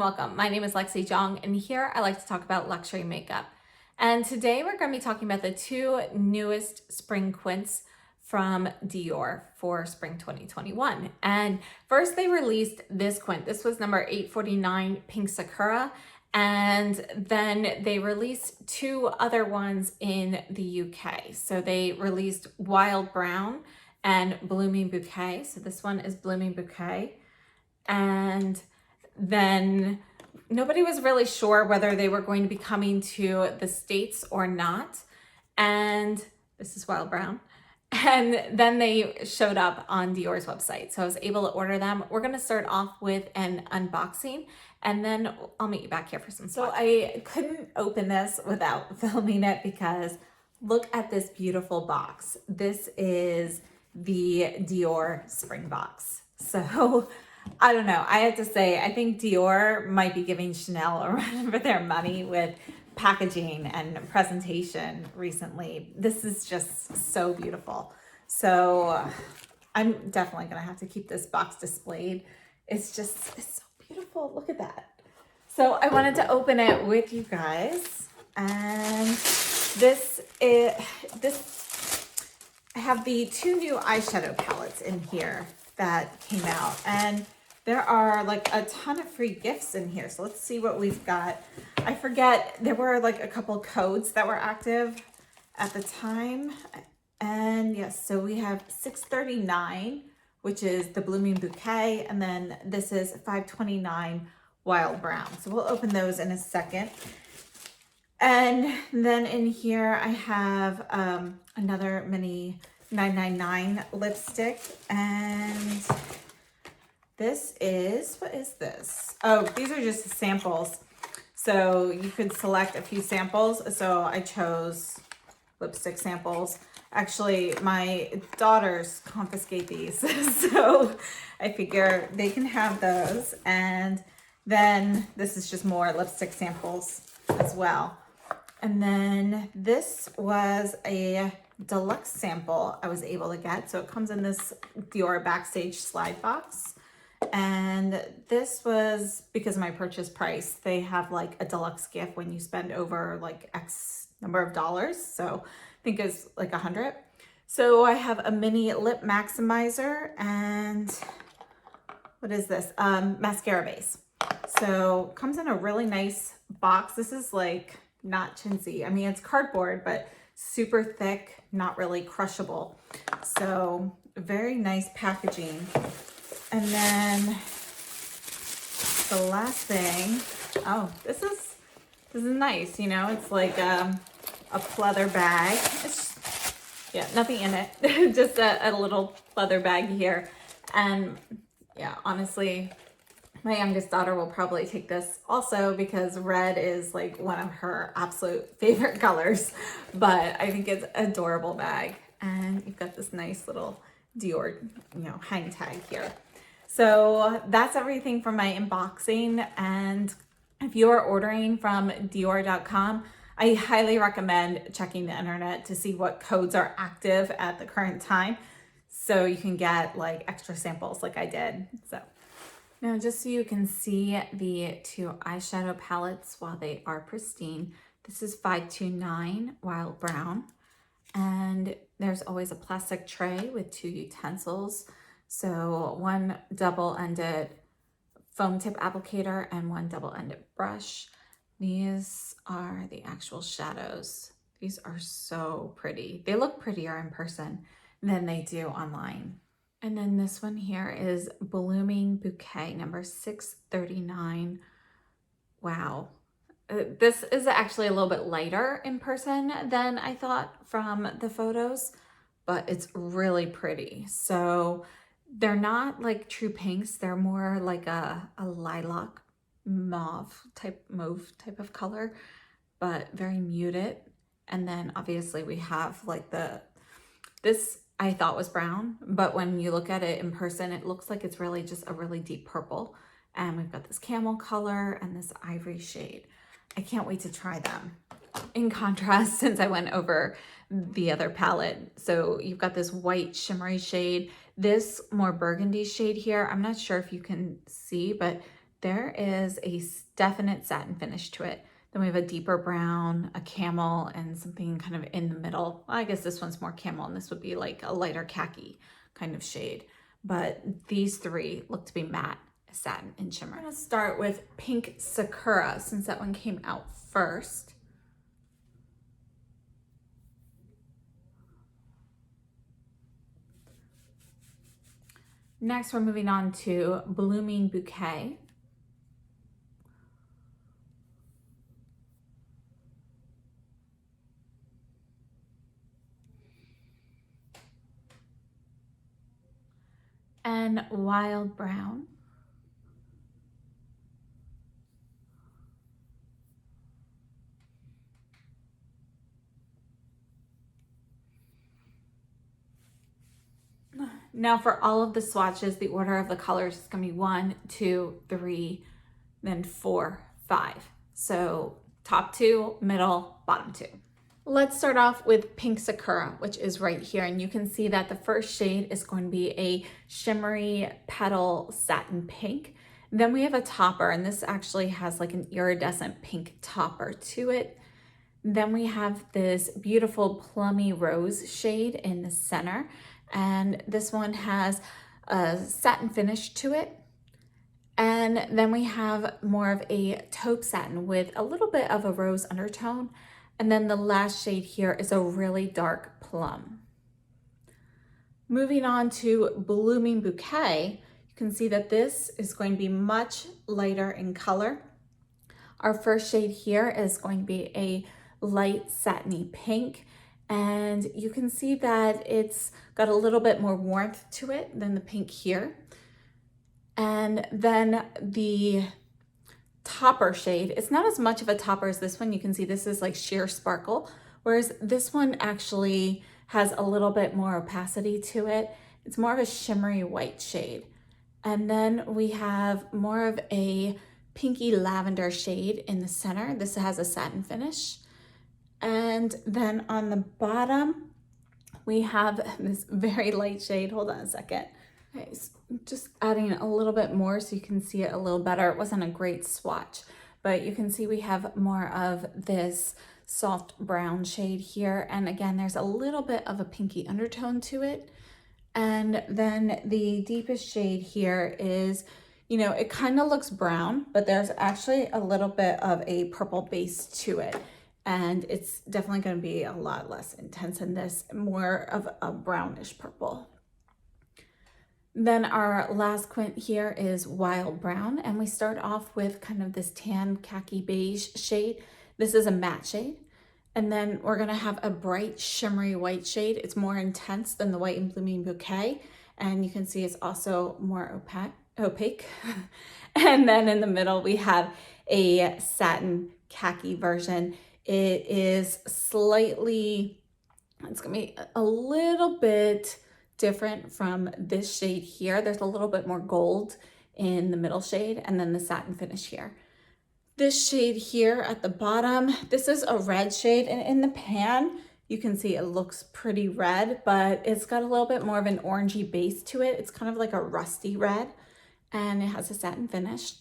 welcome. My name is Lexi Jong, and here I like to talk about luxury makeup. And today we're going to be talking about the two newest spring quints from Dior for spring 2021. And first they released this quint. This was number 849, Pink Sakura. And then they released two other ones in the UK. So they released Wild Brown and Blooming Bouquet. So this one is Blooming Bouquet. And then nobody was really sure whether they were going to be coming to the States or not. And this is Wild Brown. And then they showed up on Dior's website. So I was able to order them. We're going to start off with an unboxing and then I'll meet you back here for some swatches. So I couldn't open this without filming it because look at this beautiful box. This is the Dior spring box. So I don't know. I have to say, I think Dior might be giving Chanel a run for their money with packaging and presentation recently. This is just so beautiful. So I'm definitely going to have to keep this box displayed. It's so beautiful. Look at that. So I wanted to open it with you guys. And I have the two new eyeshadow palettes in here that came out. And there are like a ton of free gifts in here. So let's see what we've got. I forget, there were like a couple codes that were active at the time. And yes, so we have 639, which is the Blooming Bouquet. And then this is 529 Wild Brown. So we'll open those in a second. And then in here I have another mini 999 lipstick. And this is, what is this? Oh, these are just samples. So you could select a few samples. So I chose lipstick samples. Actually, my daughters confiscate these. So I figure they can have those. And then this is just more lipstick samples as well. And then this was a deluxe sample I was able to get. So it comes in this Dior Backstage slide box. And this was because of my purchase price. They have like a deluxe gift when you spend over like X number of dollars. So I think it's like 100. So I have a mini lip maximizer and what is this? Mascara base. So comes in a really nice box. This is like not chintzy. I mean, it's cardboard, but super thick, not really crushable. So very nice packaging. And then the last thing, oh, this is nice, you know, it's like a pleather bag. It's just, yeah, nothing in it, just a little pleather bag here. And yeah, honestly, my youngest daughter will probably take this also because red is like one of her absolute favorite colors, but I think it's an adorable bag. And you've got this nice little Dior, you know, hang tag here. So that's everything from my unboxing. And if you are ordering from Dior.com, I highly recommend checking the internet to see what codes are active at the current time so you can get like extra samples like I did. So now just so you can see the two eyeshadow palettes while they are pristine, this is 529 Wild Brown. And there's always a plastic tray with two utensils. So one double-ended foam tip applicator and one double-ended brush. These are the actual shadows. These are so pretty. They look prettier in person than they do online. And then this one here is Blooming Bouquet, number 639. Wow. This is actually a little bit lighter in person than I thought from the photos, but it's really pretty. So they're not like true pinks. They're more like a lilac mauve type of color, but very muted. And then obviously we have like this I thought was brown, but when you look at it in person, it looks like it's really just a really deep purple. And we've got this camel color and this ivory shade. I can't wait to try them. In contrast, since I went over the other palette, so you've got this white shimmery shade, this more burgundy shade here. I'm not sure if you can see, but there is a definite satin finish to it. Then we have a deeper brown, a camel, and something kind of in the middle. Well, I guess this one's more camel, and this would be like a lighter khaki kind of shade. But these three look to be matte, satin, and shimmer. I'm gonna start with Pink Sakura, since that one came out first. Next, we're moving on to Blooming Bouquet. And Wild Brown. Now for all of the swatches, the order of the colors is gonna be 1, 2, 3, then 4, 5. So top 2, middle, bottom 2. Let's start off with Pink Sakura, which is right here. And you can see that the first shade is going to be a shimmery petal satin pink. Then we have a topper, and this actually has like an iridescent pink topper to it. Then we have this beautiful plummy rose shade in the center. And this one has a satin finish to it. And then we have more of a taupe satin with a little bit of a rose undertone. And then the last shade here is a really dark plum. Moving on to Blooming Bouquet, you can see that this is going to be much lighter in color. Our first shade here is going to be a light satiny pink. And you can see that it's got a little bit more warmth to it than the pink here. And then the topper shade, it's not as much of a topper as this one. You can see this is like sheer sparkle, whereas this one actually has a little bit more opacity to it. It's more of a shimmery white shade. And then we have more of a pinky lavender shade in the center. This has a satin finish. And then on the bottom, we have this very light shade. Hold on a second. Okay, so just adding a little bit more so you can see it a little better. It wasn't a great swatch, but you can see we have more of this soft brown shade here. And again, there's a little bit of a pinky undertone to it. And then the deepest shade here is, you know, it kind of looks brown, but there's actually a little bit of a purple base to it. And it's definitely going to be a lot less intense than this, more of a brownish purple. Then our last quint here is Wild Brown, and we start off with kind of this tan khaki beige shade. This is a matte shade. And then we're going to have a bright shimmery white shade. It's more intense than the white in Blooming Bouquet. And you can see it's also more opaque. And then in the middle, we have a satin khaki version. It is slightly, it's going to be a little bit different from this shade here. There's a little bit more gold in the middle shade and then the satin finish here. This shade here at the bottom, this is a red shade, and in the pan, you can see it looks pretty red, but it's got a little bit more of an orangey base to it. It's kind of like a rusty red, and it has a satin finish.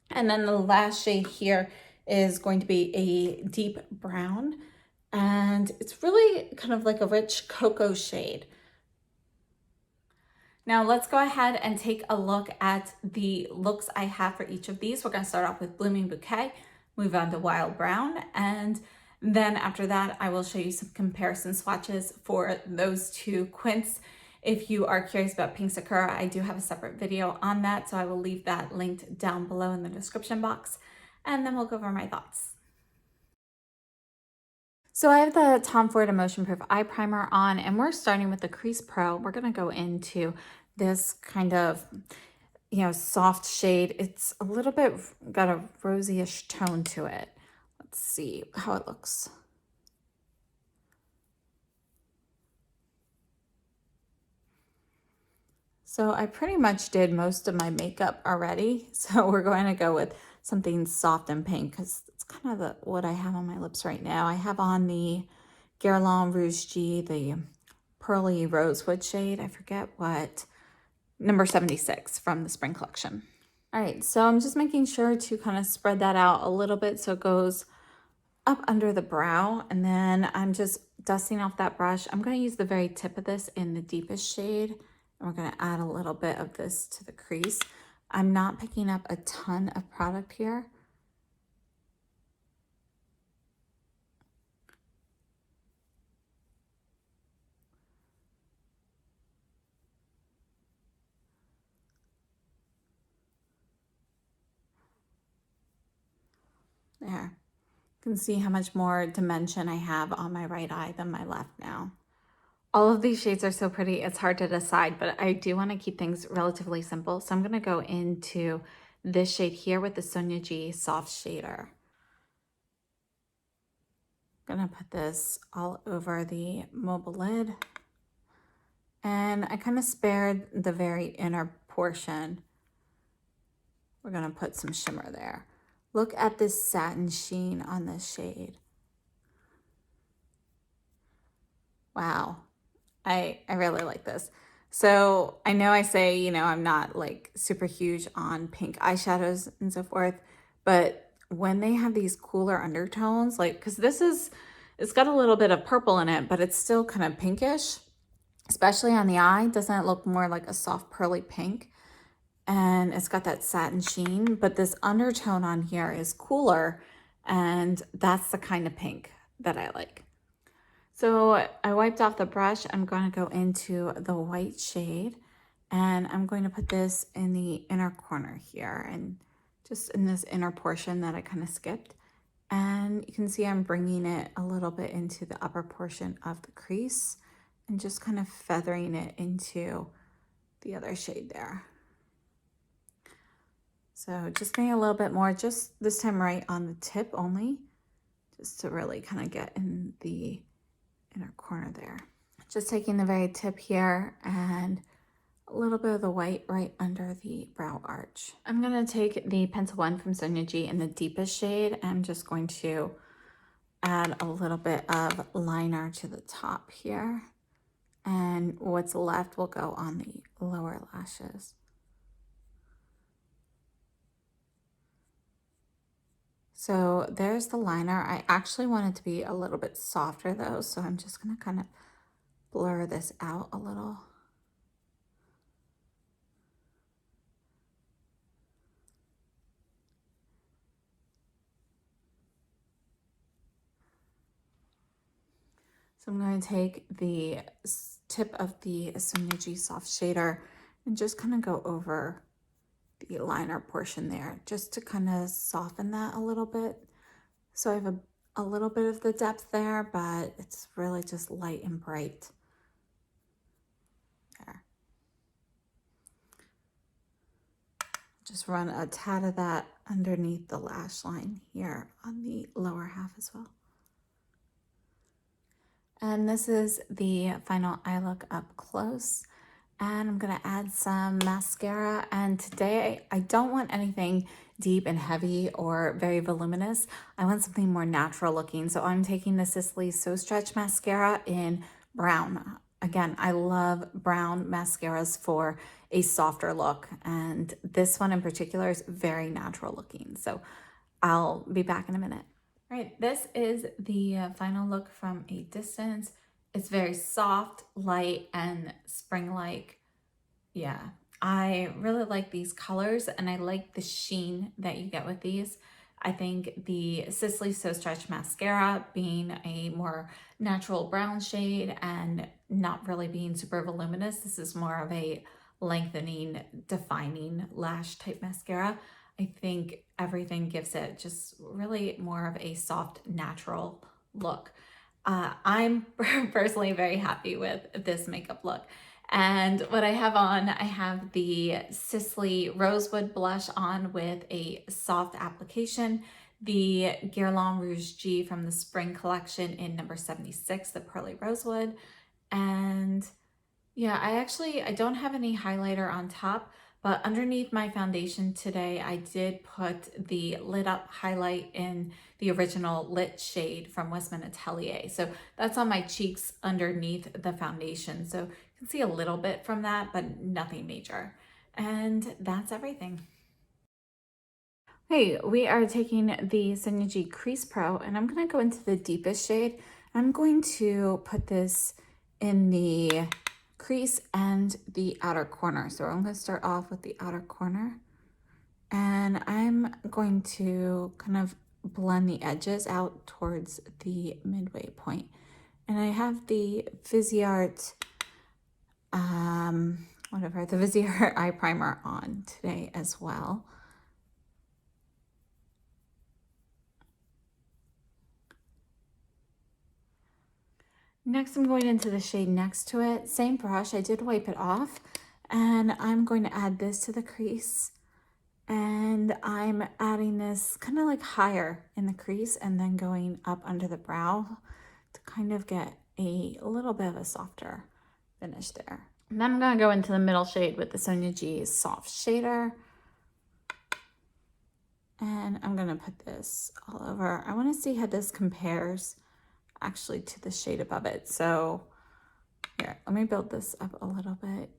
And then the last shade here is going to be a deep brown, and it's really kind of like a rich cocoa shade. Now let's go ahead and take a look at the looks I have for each of these. We're going to start off with Blooming Bouquet, move on to Wild Brown, and then after that I will show you some comparison swatches for those two quints. If you are curious about Pink Sakura, I do have a separate video on that, so I will leave that linked down below in the description box, and then we'll go over my thoughts. So I have the Tom Ford Emotion Proof Eye Primer on, and we're starting with the Crease Pro. We're going to go into this kind of, you know, soft shade. It's a little bit got a rosyish tone to it. Let's see how it looks. So I pretty much did most of my makeup already. So we're going to go with something soft and pink because it's kind of what I have on my lips right now. I have on the Guerlain Rouge G, the pearly rosewood shade. I forget what, number 76 from the spring collection. All right, so I'm just making sure to kind of spread that out a little bit so it goes up under the brow, and then I'm just dusting off that brush. I'm going to use the very tip of this in the deepest shade, and we're going to add a little bit of this to the crease. I'm not picking up a ton of product here. There. You can see how much more dimension I have on my right eye than my left now. All of these shades are so pretty, it's hard to decide, but I do want to keep things relatively simple. So I'm going to go into this shade here with the Sonia G Soft Shader. I'm going to put this all over the mobile lid. And I kind of spared the very inner portion. We're going to put some shimmer there. Look at this satin sheen on this shade. Wow. I really like this. So I know I say, you know, I'm not like super huge on pink eyeshadows and so forth, but when they have these cooler undertones, like, because it's got a little bit of purple in it, but it's still kind of pinkish, especially on the eye. Doesn't it look more like a soft pearly pink? And it's got that satin sheen, but this undertone on here is cooler, and that's the kind of pink that I like. So I wiped off the brush. I'm going to go into the white shade, and I'm going to put this in the inner corner here and just in this inner portion that I kind of skipped. And you can see I'm bringing it a little bit into the upper portion of the crease and just kind of feathering it into the other shade there. So just getting a little bit more, just this time right on the tip only, just to really kind of get in the inner corner there. Just taking the very tip here and a little bit of the white right under the brow arch. I'm going to take the pencil one from Sonia G in the deepest shade. I'm just going to add a little bit of liner to the top here. And what's left will go on the lower lashes. So there's the liner. I actually want it to be a little bit softer though, so I'm just going to kind of blur this out a little. So I'm going to take the tip of the Sonia G Soft Shader and just kind of go over the liner portion there, just to kind of soften that a little bit. So I have a little bit of the depth there, but it's really just light and bright. There. Just run a tad of that underneath the lash line here on the lower half as well. And this is the final eye look up close. And I'm gonna add some mascara. And today I don't want anything deep and heavy or very voluminous. I want something more natural looking. So I'm taking the Sisley So Stretch mascara in brown. Again, I love brown mascaras for a softer look. And this one in particular is very natural looking. So I'll be back in a minute. All right, this is the final look from a distance. It's very soft, light, and spring-like. Yeah, I really like these colors, and I like the sheen that you get with these. I think the Sisley So Stretch Mascara being a more natural brown shade and not really being super voluminous. This is more of a lengthening, defining lash type mascara. I think everything gives it just really more of a soft, natural look. I'm personally very happy with this makeup look. And what I have on, I have the Sisley Rosewood blush on with a soft application, the Guerlain Rouge G from the spring collection in number 76, the Pearly Rosewood. And yeah, I don't have any highlighter on top, but underneath my foundation today, I did put the Lit Up highlight in the original Lit shade from Westman Atelier. So that's on my cheeks underneath the foundation. So you can see a little bit from that, but nothing major. And that's everything. Hey, we are taking the Sonia G Crease Pro, and I'm going to go into the deepest shade. I'm going to put this in the crease and the outer corner. So I'm going to start off with the outer corner, and I'm going to kind of blend the edges out towards the midway point. And I have the Viseart, the Viseart eye primer on today as well. Next, I'm going into the shade next to it. Same brush, I did wipe it off, and I'm going to add this to the crease. And I'm adding this kind of like higher in the crease and then going up under the brow to kind of get a little bit of a softer finish there. And then I'm going to go into the middle shade with the Sonia G Soft Shader. And I'm going to put this all over. I want to see how this compares actually to the shade above it. So here, let me build this up a little bit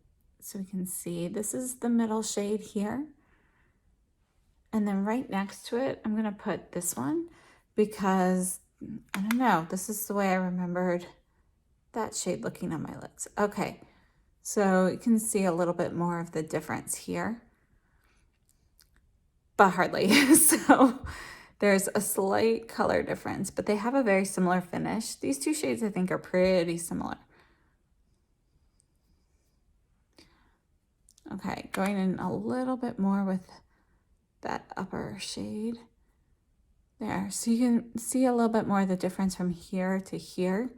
so we can see. This is the middle shade here. And then right next to it, I'm going to put this one because, I don't know, this is the way I remembered that shade looking on my lips. Okay, so you can see a little bit more of the difference here, but hardly. So there's a slight color difference, but they have a very similar finish. These two shades I think are pretty similar. Okay, going in a little bit more with that upper shade there. So you can see a little bit more of the difference from here to here.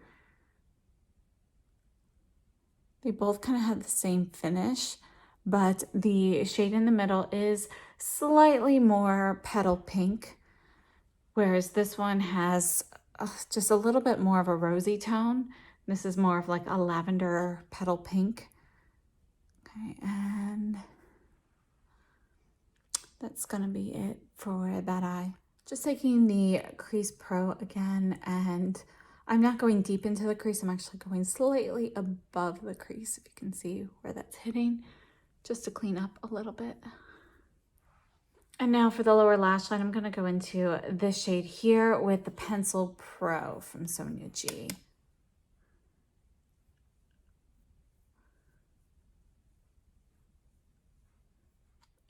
They both kind of have the same finish, but the shade in the middle is slightly more petal pink, whereas this one has just a little bit more of a rosy tone. This is more of like a lavender petal pink. Okay, and that's gonna be it for that eye. Just taking the Crease Pro again, and I'm not going deep into the crease. I'm actually going slightly above the crease, if you can see where that's hitting, just to clean up a little bit. And now for the lower lash line, I'm going to go into this shade here with the Pencil Pro from Sonia G.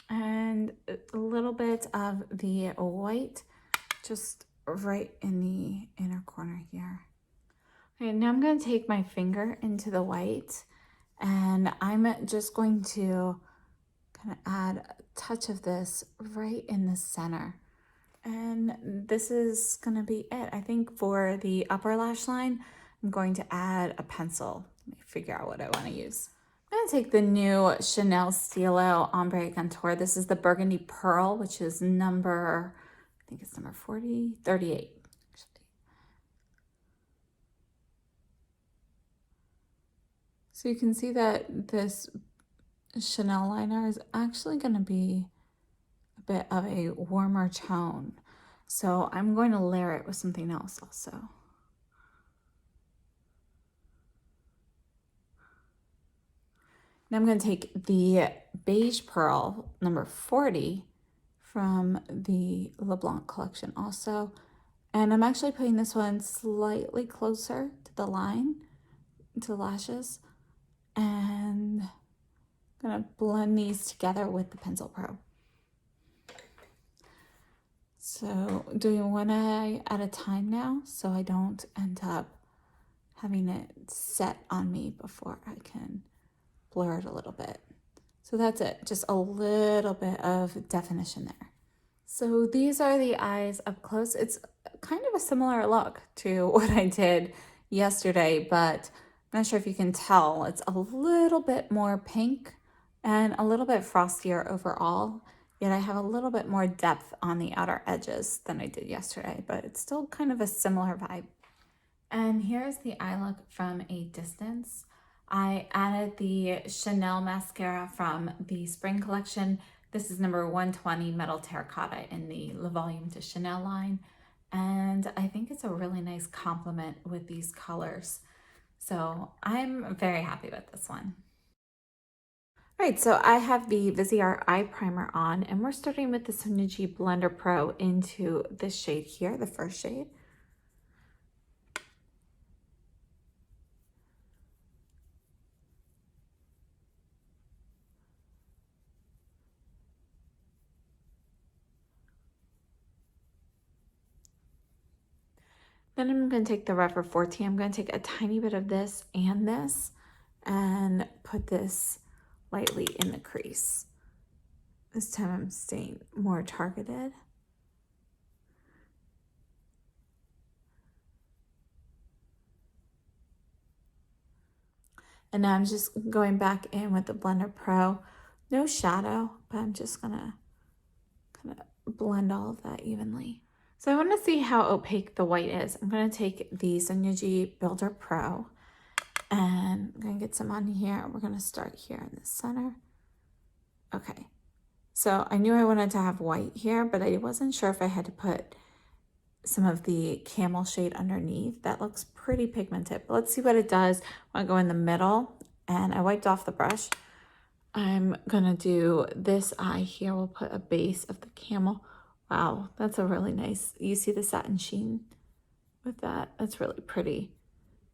And a little bit of the white just right in the inner corner here. Okay, now I'm going to take my finger into the white, and I'm just going to kind of add a touch of this right in the center. And this is going to be it. I think for the upper lash line, I'm going to add a pencil. Let me figure out what I want to use. I'm going to take the new Chanel Stilo Ombre Contour. This is the Burgundy Pearl, which is number, I think it's number 38. So you can see that this Chanel liner is actually going to be a bit of a warmer tone. So I'm going to layer it with something else also. Now I'm going to take the Beige Pearl number 40 from the LeBlanc collection also. And I'm actually putting this one slightly closer to the line, to the lashes. And I'm going to blend these together with the Pencil Pro. So doing one eye at a time now, so I don't end up having it set on me before I can blur it a little bit. So that's it, just a little bit of definition there. So these are the eyes up close. It's kind of a similar look to what I did yesterday, but I'm not sure if you can tell. It's a little bit more pink and a little bit frostier overall, yet I have a little bit more depth on the outer edges than I did yesterday, but it's still kind of a similar vibe. And here's the eye look from a distance. I added the Chanel mascara from the spring collection. This is number 120 Metal Terracotta in the Le Volume de Chanel line. And I think it's a really nice complement with these colors. So I'm very happy with this one. Right, so I have the Viseart Eye Primer on, and we're starting with the Sonia G Blender Pro into this shade here, the first shade. Then I'm going to take the Rephr 14. I'm going to take a tiny bit of this and put this lightly in the crease. This time I'm staying more targeted. And now I'm just going back in with the Blender Pro. No shadow, but I'm just gonna kind of blend all of that evenly. So I want to see how opaque the white is. I'm going to take the Sonia G Builder Pro and I'm going to get some on here. We're going to start here in the center. Okay. So I knew I wanted to have white here, but I wasn't sure if I had to put some of the camel shade underneath. That looks pretty pigmented, but let's see what it does when I go in the middle. And I wiped off the brush. I'm gonna do this eye here. We'll put a base of the camel. Wow, that's a really nice, you see the satin sheen with that? That's really pretty.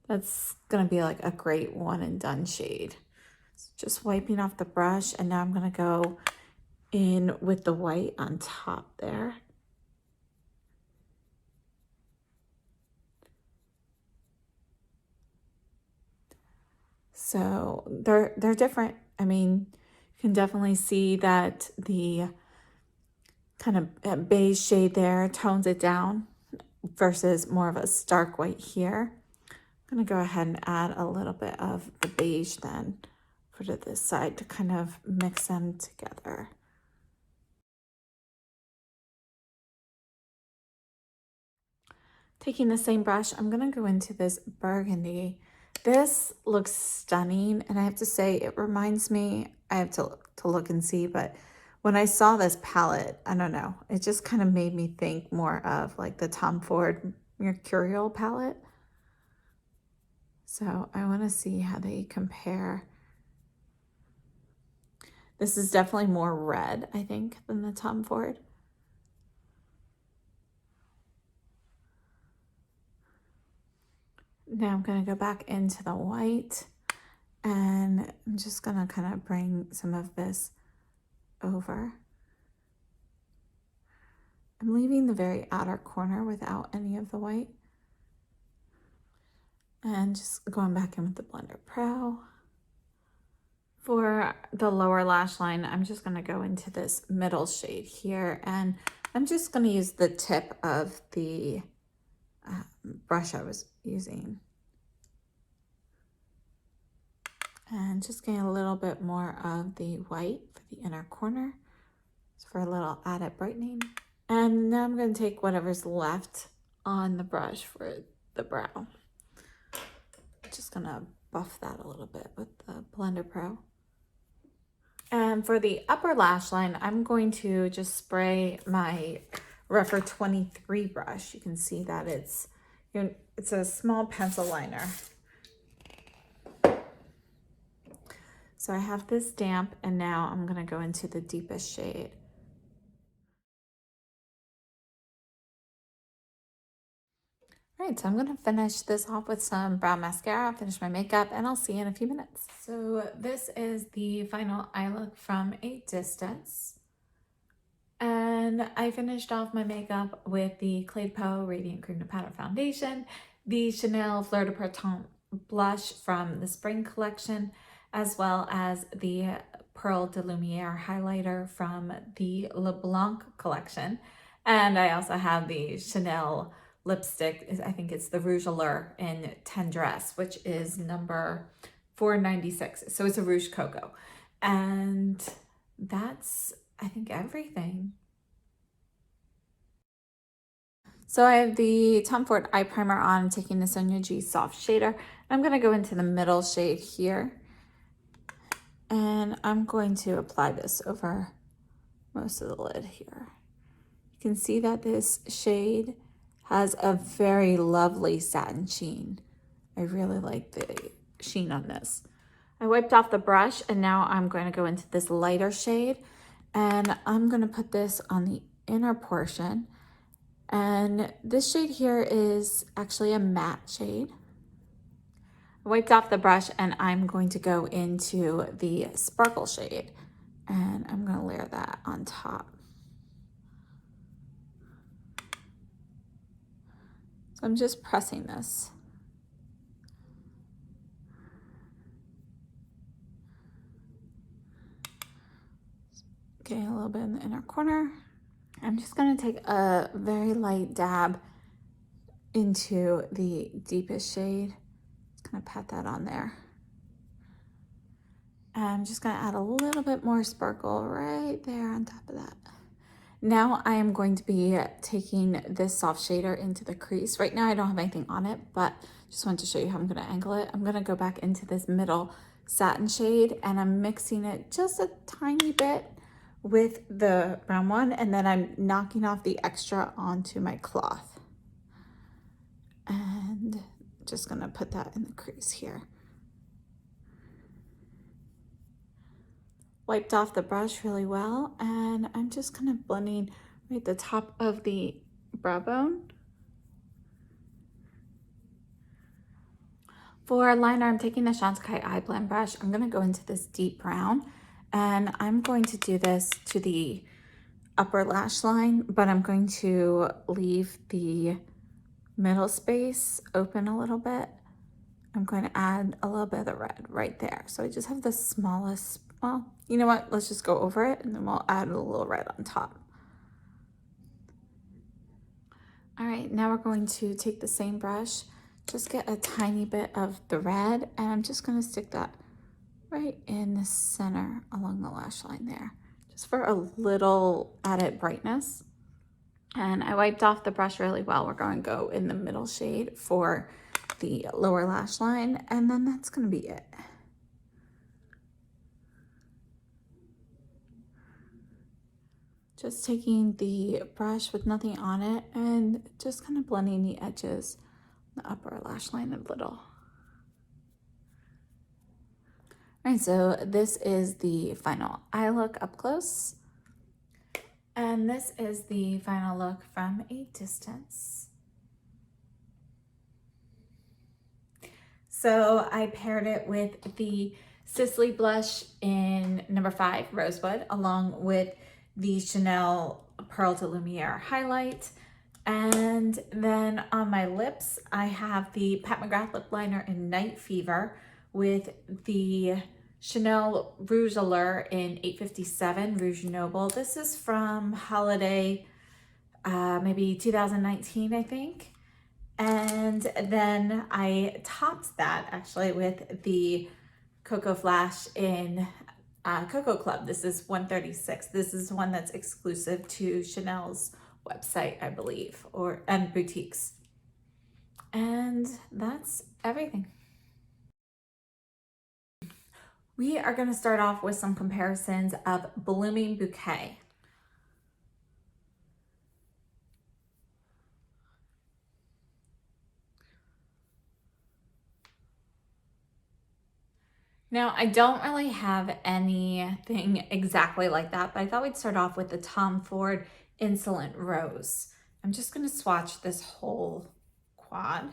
That's gonna be like a great one and done shade. So just wiping off the brush, and now I'm gonna go in with the white on top there. So they're different. I mean, you can definitely see that the kind of beige shade there tones it down versus more of a stark white here. I'm gonna go ahead and add a little bit of the beige then, put it this side to kind of mix them together. Taking the same brush, I'm gonna go into this burgundy. This looks stunning, and I have to say it reminds me, I have to look and see, but when I saw this palette, I don't know, it just kind of made me think more of like the Tom Ford Mercurial palette. So I want to see how they compare. This is definitely more red, I think, than the Tom Ford. Now I'm going to go back into the white, and I'm just going to kind of bring some of this over. I'm leaving the very outer corner without any of the white. And just going back in with the Blender Pro. For the lower lash line, I'm just going to go into this middle shade here, and I'm just going to use the tip of the brush I was using. And just getting a little bit more of the white for the inner corner, just for a little added brightening. And now I'm going to take whatever's left on the brush for the brow. Just going to buff that a little bit with the Blender Pro. And for the upper lash line, I'm going to just spray my Rephr 23 brush. You can see that it's a small pencil liner. So I have this damp, and now I'm going to go into the deepest shade. All right, so I'm going to finish this off with some brow mascara, finish my makeup, and I'll see you in a few minutes. So this is the final eye look from a distance. And I finished off my makeup with the Peau Radiant Cream to Powder Foundation, the Chanel Fleur de Printemps blush from the spring collection, as well as the Pearl de Lumiere highlighter from the LeBlanc collection. And I also have the Chanel lipstick, I think it's the Rouge Allure in Tendresse, which is number 496. So it's a Rouge Cocoa. And that's, I think, everything. So I have the Tom Ford Eye Primer on, taking the Sonia G Soft Shader. I'm going to go into the middle shade here. And I'm going to apply this over most of the lid here. You can see that this shade has a very lovely satin sheen. I really like the sheen on this. I wiped off the brush and now I'm going to go into this lighter shade, and I'm going to put this on the inner portion. And this shade here is actually a matte shade. I wiped off the brush and I'm going to go into the sparkle shade, and I'm going to layer that on top. So I'm just pressing this. Okay, a little bit in the inner corner. I'm just going to take a very light dab into the deepest shade. Just going to pat that on there. And I'm just going to add a little bit more sparkle right there on top of that. Now I am going to be taking this soft shader into the crease. Right now I don't have anything on it, but just wanted to show you how I'm going to angle it. I'm going to go back into this middle satin shade, and I'm mixing it just a tiny bit with the brown one, and then I'm knocking off the extra onto my cloth. And just gonna put that in the crease here. Wiped off the brush really well, and I'm just kind of blending right at the top of the brow bone. For liner, I'm taking the Shantakai eye blend brush. I'm gonna go into this deep brown, and I'm going to do this to the upper lash line, but I'm going to leave the middle space open a little bit. I'm going to add a little bit of the red right there. So I just have the smallest, well, you know what? Let's just go over it and then we'll add a little red on top. All right, now we're going to take the same brush, just get a tiny bit of the red, and I'm just going to stick that right in the center along the lash line there, just for a little added brightness. And I wiped off the brush really well. We're going to go in the middle shade for the lower lash line, and then that's going to be it. Just taking the brush with nothing on it and just kind of blending the edges, the upper lash line a little. All right, so this is the final eye look up close. And this is the final look from a distance. So I paired it with the Sisley blush in number 5, Rosewood, along with the Chanel Pearl de Lumiere highlight. And then on my lips, I have the Pat McGrath lip liner in Night Fever with the Chanel Rouge Allure in 857 Rouge Noble. This is from holiday, maybe 2019, I think. And then I topped that actually with the Cocoa Flash in Cocoa Club. This is 136. This is one that's exclusive to Chanel's website, I believe, and boutiques. And that's everything. We are going to start off with some comparisons of Blooming Bouquet. Now, I don't really have anything exactly like that, but I thought we'd start off with the Tom Ford Insolent Rose. I'm just going to swatch this whole quad.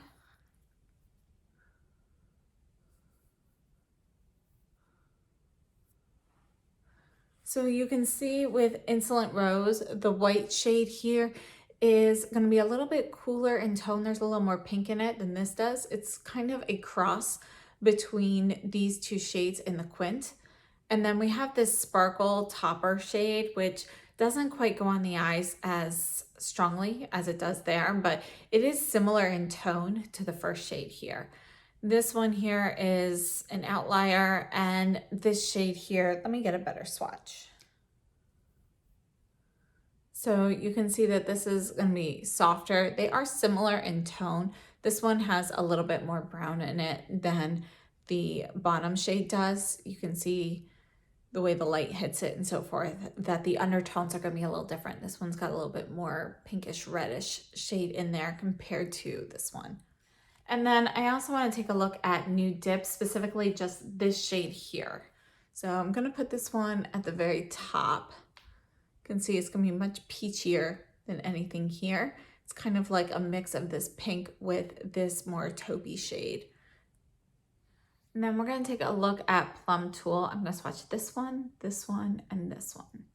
So you can see with Insolent Rose, the white shade here is going to be a little bit cooler in tone. There's a little more pink in it than this does. It's kind of a cross between these two shades in the Quint. And then we have this Sparkle Topper shade, which doesn't quite go on the eyes as strongly as it does there, but it is similar in tone to the first shade here. This one here is an outlier, and this shade here, let me get a better swatch. So you can see that this is going to be softer. They are similar in tone. This one has a little bit more brown in it than the bottom shade does. You can see the way the light hits it and so forth, that the undertones are going to be a little different. This one's got a little bit more pinkish reddish shade in there compared to this one. And then I also want to take a look at Nude Dip, specifically just this shade here. So I'm going to put this one at the very top. You can see it's going to be much peachier than anything here. It's kind of like a mix of this pink with this more taupey shade. And then we're going to take a look at Plum Tulle. I'm going to swatch this one, and this one.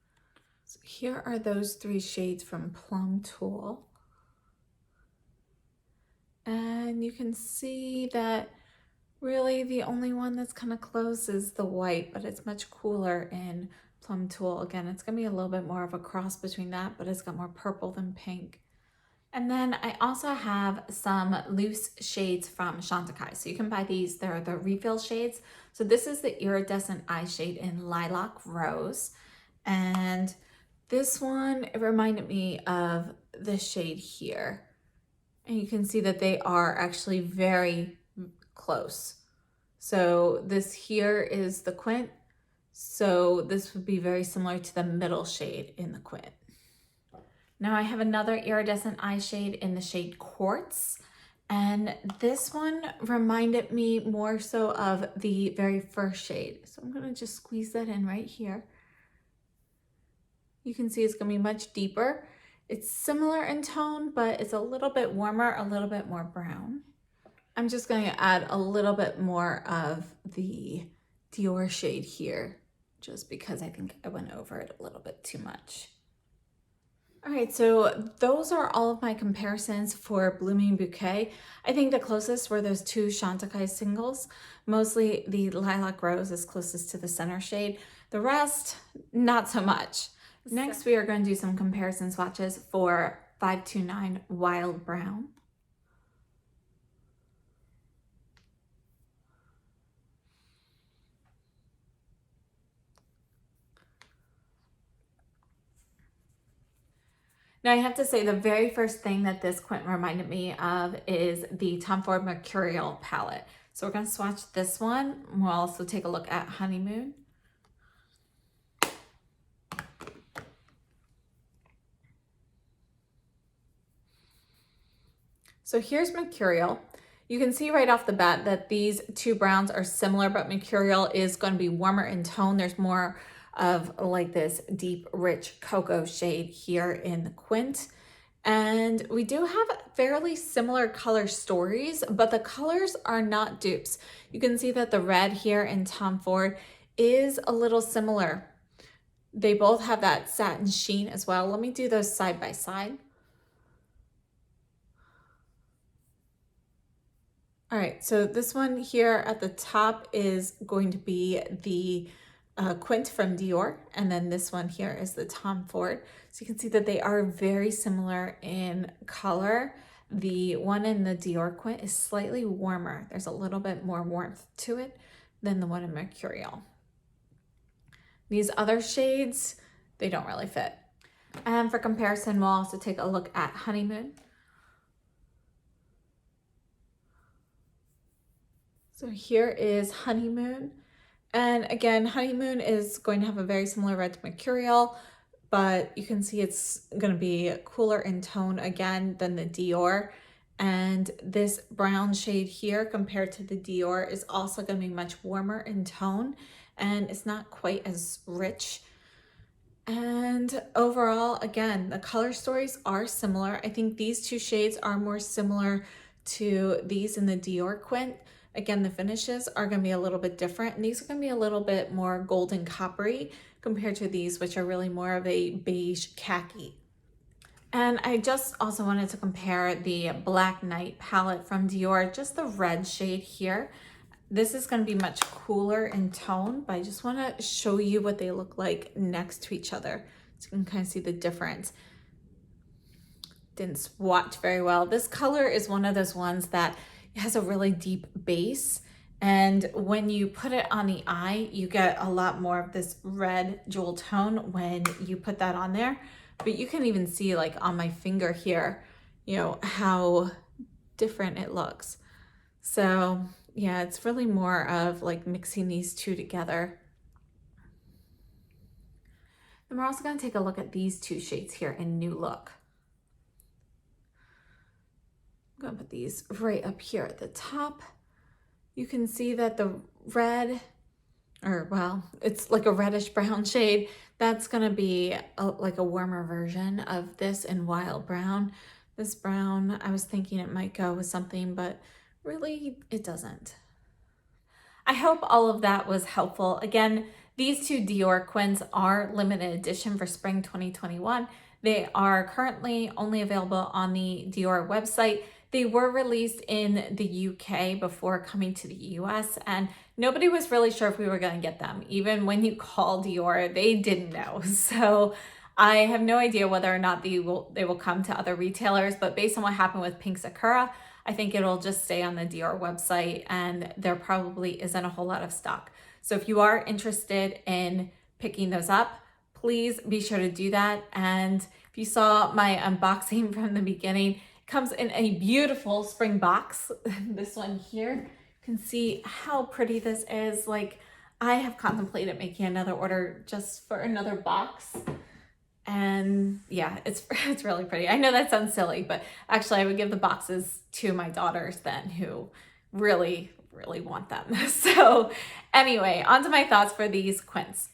So here are those three shades from Plum Tulle. And you can see that really the only one that's kind of close is the white, but it's much cooler in Plum Tulle. Again, it's going to be a little bit more of a cross between that, but it's got more purple than pink. And then I also have some loose shades from Chantecaille. So you can buy these, they're the refill shades. So this is the Iridescent Eye Shade in Lilac Rose. And this one, it reminded me of this shade here. And you can see that they are actually very close. So this here is the quint. So this would be very similar to the middle shade in the quint. Now I have another iridescent eye shade in the shade Quartz. And this one reminded me more so of the very first shade. So I'm going to just squeeze that in right here. You can see it's going to be much deeper. It's similar in tone, but it's a little bit warmer, a little bit more brown. I'm just going to add a little bit more of the Dior shade here, just because I think I went over it a little bit too much. All right, so those are all of my comparisons for Blooming Bouquet. I think the closest were those two Chantecaille singles. Mostly the Lilac Rose is closest to the center shade. The rest, not so much. Next, we are going to do some comparison swatches for 529 Wild Brown. Now I have to say the very first thing that this quint reminded me of is the Tom Ford Mercurial palette. So we're going to swatch this one. We'll also take a look at Honeymoon. So here's Mercurial. You can see right off the bat that these two browns are similar, but Mercurial is going to be warmer in tone. There's more of like this deep, rich cocoa shade here in the quint. And we do have fairly similar color stories, but the colors are not dupes. You can see that the red here in Tom Ford is a little similar. They both have that satin sheen as well. Let me do those side by side. All right, so this one here at the top is going to be the quint from Dior, and then this one here is the Tom Ford. So you can see that they are very similar in color. The one in the Dior quint is slightly warmer. There's a little bit more warmth to it than the one in Mercurial. These other shades, they don't really fit. And for comparison, we'll also take a look at Honeymoon. So here is Honeymoon. And again, Honeymoon is going to have a very similar red to Mercurial, but you can see it's going to be cooler in tone again than the Dior. And this brown shade here compared to the Dior is also going to be much warmer in tone, and it's not quite as rich. And overall, again, the color stories are similar. I think these two shades are more similar to these in the Dior quint. Again, the finishes are going to be a little bit different, and these are going to be a little bit more golden coppery compared to these, which are really more of a beige khaki. And I just also wanted to compare the Black Knight palette from Dior, just the red shade here. This is going to be much cooler in tone, but I just want to show you what they look like next to each other, so you can kind of see the difference. Didn't swatch very well. This color is one of those ones that has a really deep base, and when you put it on the eye, you get a lot more of this red jewel tone when you put that on there. But you can even see, like on my finger here, you know, how different it looks. So yeah, it's really more of like mixing these two together. And we're also going to take a look at these two shades here in New Look. I'm gonna put these right up here at the top. You can see that the red, or well, it's like a reddish brown shade. That's gonna be like a warmer version of this in Wild Brown. This brown, I was thinking it might go with something, but really it doesn't. I hope all of that was helpful. Again, these two Dior Quins are limited edition for spring 2021. They are currently only available on the Dior website. They were released in the UK before coming to the US, and nobody was really sure if we were going to get them. Even when you call Dior, they didn't know. So I have no idea whether or not they will come to other retailers, but based on what happened with Pink Sakura, I think it'll just stay on the Dior website, and there probably isn't a whole lot of stock. So if you are interested in picking those up, please be sure to do that. And if you saw my unboxing from the beginning, it comes in a beautiful spring box. This one here, you can see how pretty this is. Like, I have contemplated making another order just for another box. And yeah, it's really pretty. I know that sounds silly, but actually I would give the boxes to my daughters then, who really want them. So anyway, on to my thoughts for these quints.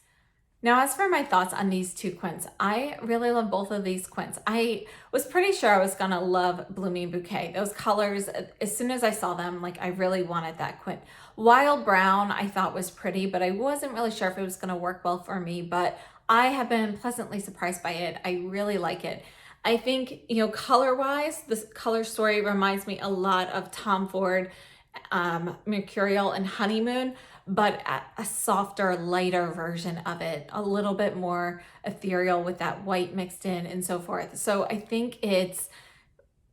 Now, as for my thoughts on these two quints, I really love both of these quints. I was pretty sure I was gonna love Blooming Bouquet. Those colors, as soon as I saw them, like, I really wanted that quint. Wild Brown I thought was pretty, but I wasn't really sure if it was gonna work well for me, but I have been pleasantly surprised by it. I really like it. I think, you know, color-wise, this color story reminds me a lot of Tom Ford, Mercurial, and Honeymoon, but a softer, lighter version of it, a little bit more ethereal with that white mixed in and so forth. So I think it's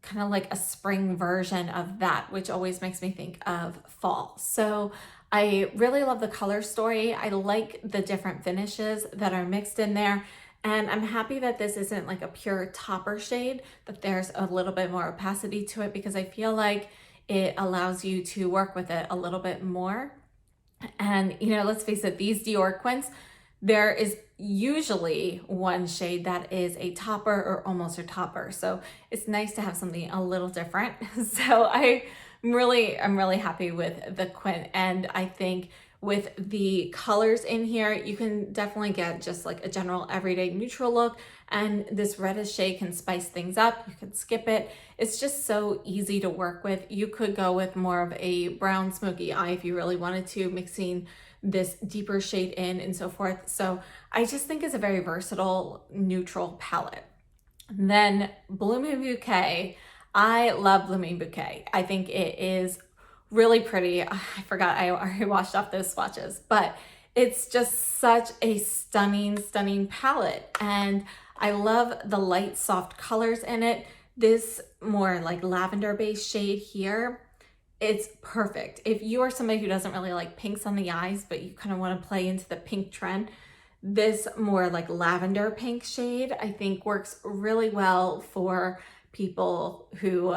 kind of like a spring version of that, which always makes me think of fall. So I really love the color story. I like the different finishes that are mixed in there. And I'm happy that this isn't like a pure topper shade, that there's a little bit more opacity to it, because I feel like it allows you to work with it a little bit more. And, you know, let's face it, these Dior quints, there is usually one shade that is a topper or almost a topper. So it's nice to have something a little different. So I'm really happy with the quint. And I think with the colors in here, you can definitely get just like a general everyday neutral look. And this reddish shade can spice things up. You can skip it. It's just so easy to work with. You could go with more of a brown smoky eye if you really wanted to, mixing this deeper shade in and so forth. So I just think it's a very versatile neutral palette. And then Blooming Bouquet. I love Blooming Bouquet. I think it is really pretty. I forgot I already washed off those swatches, but it's just such a stunning palette. And I love the light, soft colors in it. This more like lavender based shade here, it's perfect. If you are somebody who doesn't really like pinks on the eyes, but you kind of want to play into the pink trend, this more like lavender pink shade, I think works really well for people who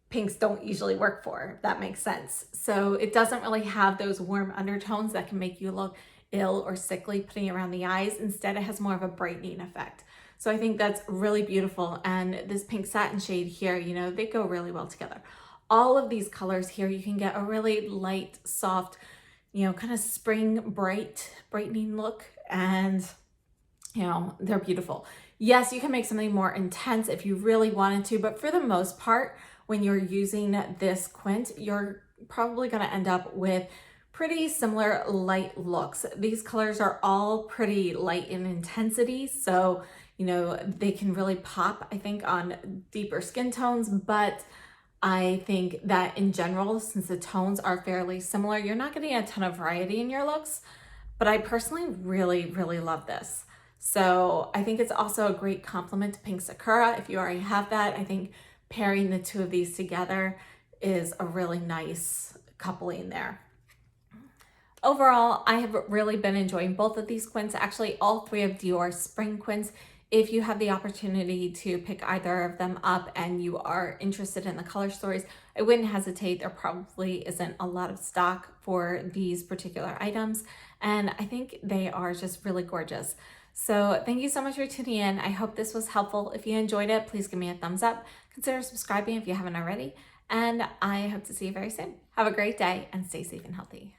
pinks don't usually work for, if that makes sense. So it doesn't really have those warm undertones that can make you look ill or sickly putting around the eyes. Instead, it has more of a brightening effect. So I think that's really beautiful. And this pink satin shade here, you know, they go really well together. All of these colors here, you can get a really light, soft, you know, kind of spring brightening look. And, you know, they're beautiful. Yes, you can make something more intense if you really wanted to, but for the most part, when you're using this quint, you're probably going to end up with pretty similar light looks. These colors are all pretty light in intensity, so, you know, they can really pop, I think, on deeper skin tones, but I think that in general, since the tones are fairly similar, you're not getting a ton of variety in your looks, but I personally really love this. So I think it's also a great complement to Pink Sakura. If you already have that, I think pairing the two of these together is a really nice coupling there. Overall, I have really been enjoying both of these quints, actually all three of Dior's spring quints. If you have the opportunity to pick either of them up and you are interested in the color stories, I wouldn't hesitate. There probably isn't a lot of stock for these particular items, and I think they are just really gorgeous. So thank you so much for tuning in. I hope this was helpful. If you enjoyed it, please give me a thumbs up. Consider subscribing if you haven't already, and I hope to see you very soon. Have a great day and stay safe and healthy.